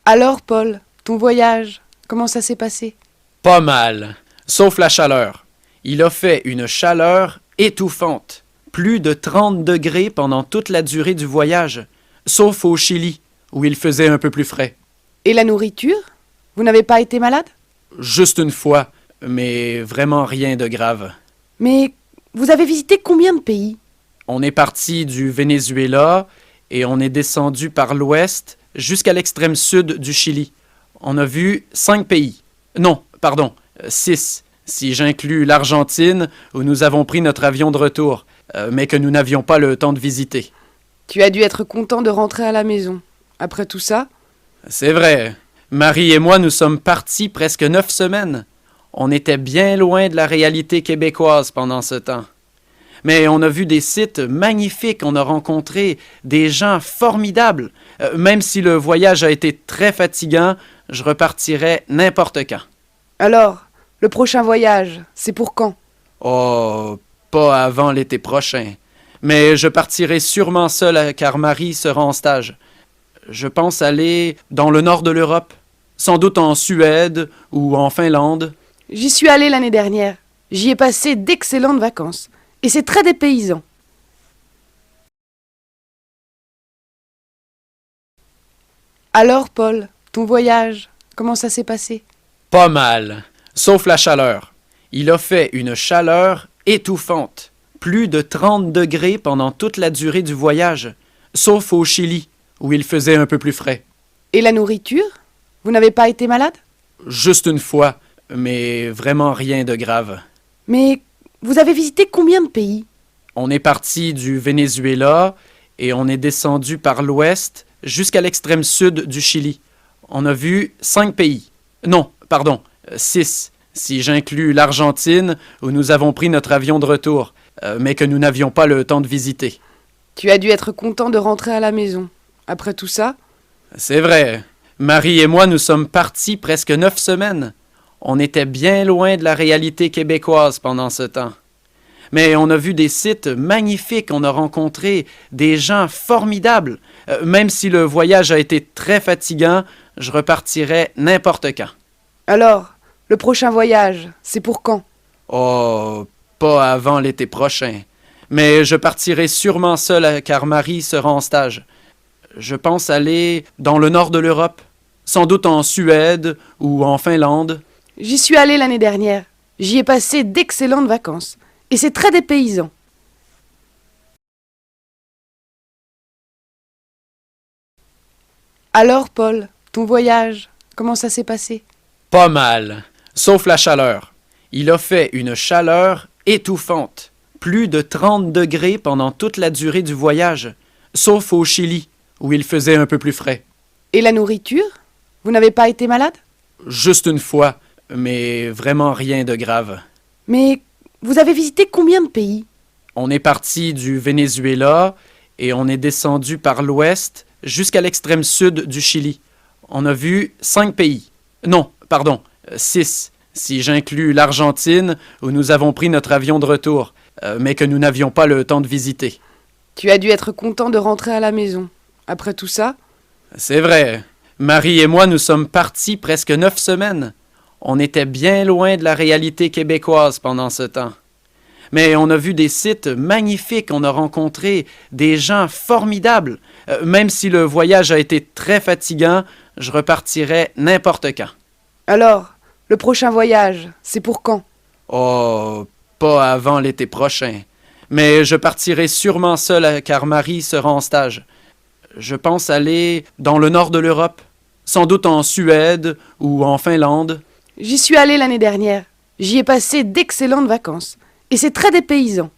Alors, Paul, ton voyage, comment ça s'est passé? Pas mal, sauf la chaleur. Il a fait une chaleur étouffante. Plus de 30 degrés pendant toute la durée du voyage, sauf au Chili, où il faisait un peu plus frais. Et la nourriture? Vous n'avez pas été malade? Juste une fois, mais vraiment rien de grave. Mais vous avez visité combien de pays? On est parti du Venezuela et on est descendu par l'ouest jusqu'à l'extrême sud du Chili. On a vu 5 pays. Non, pardon, 6, si j'inclus l'Argentine, où nous avons pris notre avion de retour, mais que nous n'avions pas le temps de visiter. Tu as dû être content de rentrer à la maison. Après tout ça? C'est vrai. Marie et moi, nous sommes partis presque 9 semaines. On était bien loin de la réalité québécoise pendant ce temps. Mais on a vu des sites magnifiques, on a rencontré des gens formidables. Même si le voyage a été très fatigant, je repartirais n'importe quand. Alors, le prochain voyage, c'est pour quand? Oh, pas avant l'été prochain. Mais je partirai sûrement seul car Marie sera en stage. Je pense aller dans le nord de l'Europe, sans doute en Suède ou en Finlande. J'y suis allée l'année dernière. J'y ai passé d'excellentes vacances. Et c'est très dépaysant. Alors, Paul, ton voyage, comment ça s'est passé? Pas mal, sauf la chaleur. Il a fait une chaleur étouffante. Plus de 30 degrés pendant toute la durée du voyage, sauf au Chili, où il faisait un peu plus frais. Et la nourriture? Vous n'avez pas été malade? Juste une fois, mais vraiment rien de grave. Mais vous avez visité combien de pays? On est parti du Venezuela et on est descendu par l'ouest jusqu'à l'extrême sud du Chili. On a vu 5 pays. Non, pardon, 6, si j'inclus l'Argentine, où nous avons pris notre avion de retour, mais que nous n'avions pas le temps de visiter. Tu as dû être content de rentrer à la maison. Après tout ça? C'est vrai. Marie et moi, nous sommes partis presque 9 semaines. On était bien loin de la réalité québécoise pendant ce temps. Mais on a vu des sites magnifiques, on a rencontré des gens formidables. Même si le voyage a été très fatigant, je repartirais n'importe quand. Alors, le prochain voyage, c'est pour quand? Oh, pas avant l'été prochain. Mais je partirai sûrement seul car Marie sera en stage. Je pense aller dans le nord de l'Europe, sans doute en Suède ou en Finlande. J'y suis allée l'année dernière. J'y ai passé d'excellentes vacances. Et c'est très dépaysant. Alors, Paul, ton voyage, comment ça s'est passé? Pas mal, sauf la chaleur. Il a fait une chaleur étouffante. Plus de 30 degrés pendant toute la durée du voyage, sauf au Chili, où il faisait un peu plus frais. Et la nourriture? Vous n'avez pas été malade? Juste une fois, mais vraiment rien de grave. Mais vous avez visité combien de pays? On est parti du Venezuela et on est descendu par l'ouest jusqu'à l'extrême sud du Chili. On a vu 5 pays. Non, pardon, 6, si j'inclus l'Argentine, où nous avons pris notre avion de retour, mais que nous n'avions pas le temps de visiter. Tu as dû être content de rentrer à la maison. Après tout ça? C'est vrai. Marie et moi, nous sommes partis presque 9 semaines. On était bien loin de la réalité québécoise pendant ce temps. Mais on a vu des sites magnifiques, on a rencontré des gens formidables. Même si le voyage a été très fatigant, je repartirais n'importe quand. Alors, le prochain voyage, c'est pour quand? Oh, pas avant l'été prochain. Mais je partirai sûrement seul car Marie sera en stage. Je pense aller dans le nord de l'Europe, sans doute en Suède ou en Finlande. J'y suis allée l'année dernière. J'y ai passé d'excellentes vacances. Et c'est très dépaysant.